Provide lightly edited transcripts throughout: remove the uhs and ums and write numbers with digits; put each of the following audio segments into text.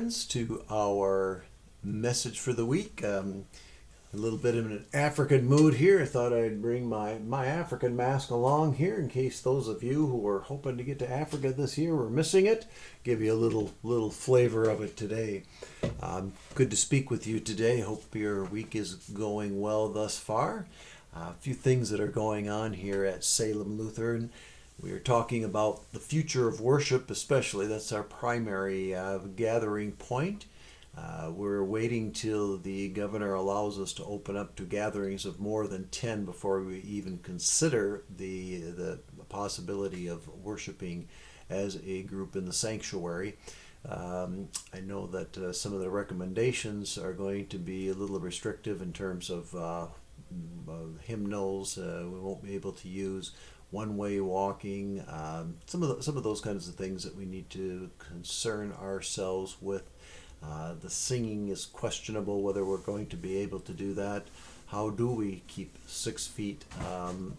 friends, to our message for the week. A little bit of an African mood here. I thought I'd bring my African mask along here in case those of you who were hoping to get to Africa this year were missing it. Give you a little flavor of it today. Good to speak with you today. Hope your week is going well thus far. A few things that are going on here at Salem Lutheran. We are talking about the future of worship, especially. That's our primary gathering point. We're waiting till the governor allows us to open up to gatherings of more than 10 before we even consider the possibility of worshiping as a group in the sanctuary. I know that some of the recommendations are going to be a little restrictive in terms of hymnals. We won't be able to use one-way walking. Some of those kinds of things that we need to concern ourselves with. The singing is questionable whether we're going to be able to do that. How do we keep 6 feet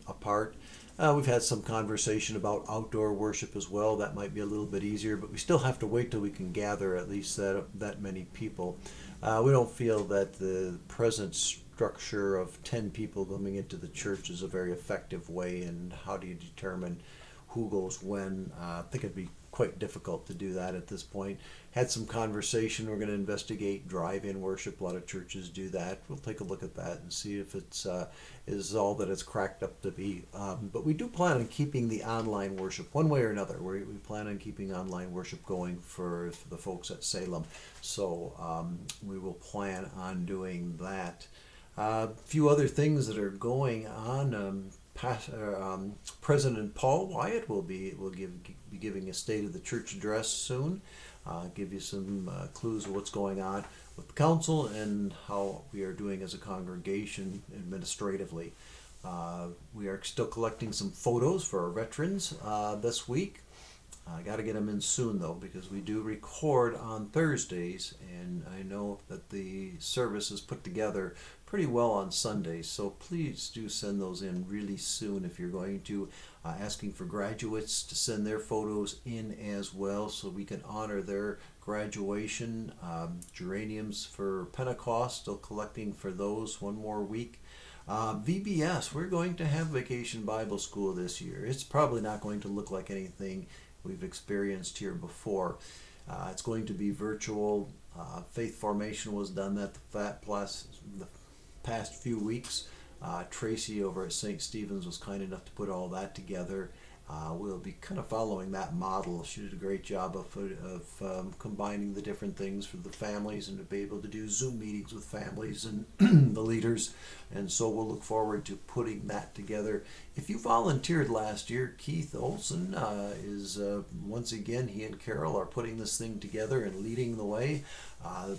apart? We've had some conversation about outdoor worship as well. That might be a little bit easier, but we still have to wait till we can gather at least that many people. We don't feel that the present structure of 10 people coming into the church is a very effective way. And how do you determine who goes when? I think it'd be quite difficult to do that at this point. Had some conversation. We're going to investigate drive-in worship. A lot of churches do that. We'll take a look at that and see if it's is all that it's cracked up to be. But we do plan on keeping the online worship one way or another. We plan on keeping online worship going for the folks at Salem. So we will plan on doing that. A few other things that are going on. President Paul Wyatt will be giving a State of the Church address soon. Give you some clues of what's going on with the council and how we are doing as a congregation administratively. We are still collecting some photos for our veterans this week. I got to get them in soon though, because we do record on Thursdays, and I know that the service is put together pretty well on Sundays, so please do send those in really soon if you're going to. Asking for graduates to send their photos in as well so we can honor their graduation. Geraniums for Pentecost, still collecting for those one more week. VBS, we're going to have Vacation Bible School this year. It's probably not going to look like anything we've experienced here before. It's going to be virtual. Faith formation was done at the past few weeks. Tracy over at St. Stephen's was kind enough to put all that together. We'll be kind of following that model. She did a great job of combining the different things for the families and to be able to do Zoom meetings with families and the leaders. And so we'll look forward to putting that together. If you volunteered last year, Keith Olson is once again, he and Carol are putting this thing together and leading the way.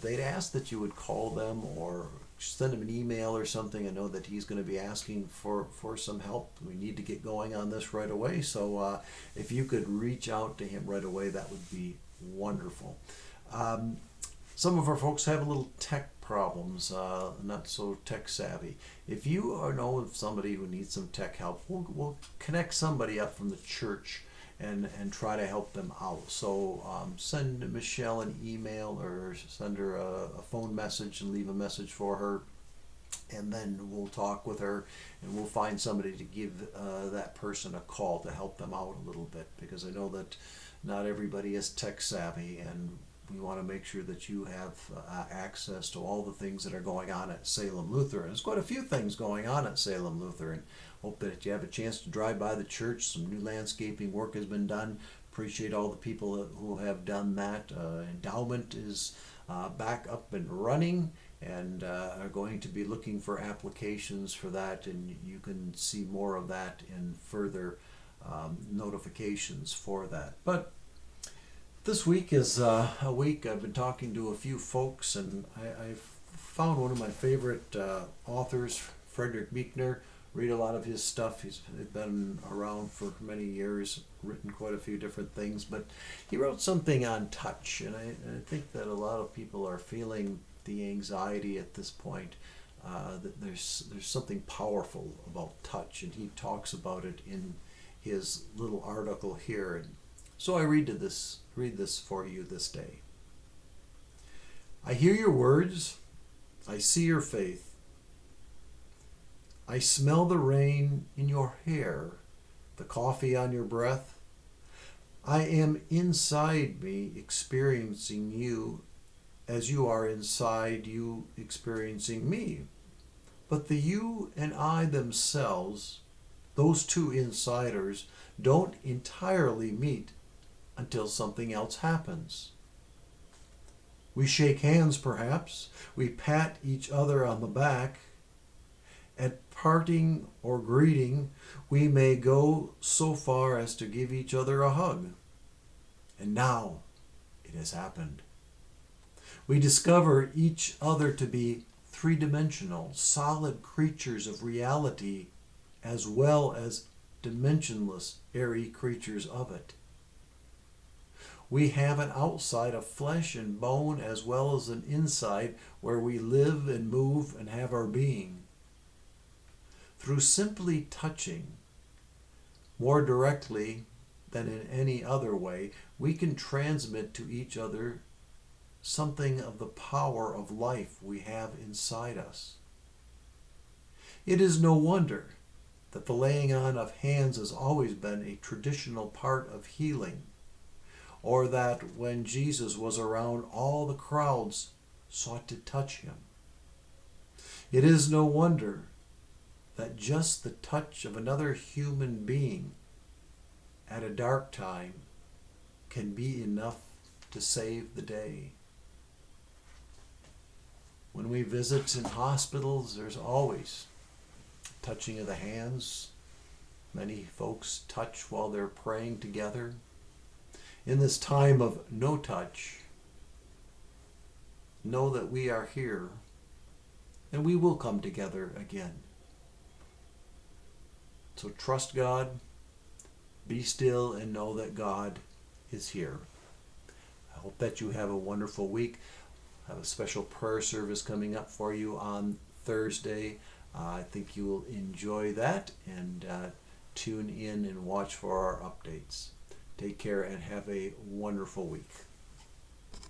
They'd ask that you would call them or send him an email or something. I know that he's going to be asking for some help. We need to get going on this right away. So if you could reach out to him right away, that would be wonderful. Some of our folks have a little tech problems, not so tech savvy. If you know of somebody who needs some tech help, we'll connect somebody up from the church and try to help them out. So send Michelle an email or send her a phone message and leave a message for her, and then we'll talk with her and we'll find somebody to give that person a call to help them out a little bit, because I know that not everybody is tech savvy, and we want to make sure that you have access to all the things that are going on at Salem Lutheran. There's quite a few things going on at Salem Lutheran. Hope that you have a chance to drive by the church. Some new landscaping work has been done. Appreciate all the people who have done that. Endowment is back up and running, and are going to be looking for applications for that, and you can see more of that in further notifications for that. But this week is a week I've been talking to a few folks, and I've found one of my favorite authors, Frederick Buechner. Read a lot of his stuff. He's been around for many years, written quite a few different things, but he wrote something on touch, and I think that a lot of people are feeling the anxiety at this point, that there's something powerful about touch, and he talks about it in his little article here. And so I read this for you this day. I hear your words. I see your faith. I smell the rain in your hair, the coffee on your breath. I am inside me experiencing you as you are inside you experiencing me. But the you and I themselves, those two insiders, don't entirely meet until something else happens. We shake hands, perhaps. We pat each other on the back. At parting or greeting, we may go so far as to give each other a hug. And now it has happened. We discover each other to be three-dimensional, solid creatures of reality, as well as dimensionless, airy creatures of it. We have an outside of flesh and bone as well as an inside where we live and move and have our being. Through simply touching, more directly than in any other way, we can transmit to each other something of the power of life we have inside us. It is no wonder that the laying on of hands has always been a traditional part of healing, or that when Jesus was around, all the crowds sought to touch him. It is no wonder that just the touch of another human being at a dark time can be enough to save the day. When we visit in hospitals, there's always touching of the hands. Many folks touch while they're praying together. In this time of no touch, know that we are here and we will come together again. So trust God, be still, and know that God is here. I hope that you have a wonderful week. I have a special prayer service coming up for you on Thursday. I think you will enjoy that, and tune in and watch for our updates. Take care and have a wonderful week.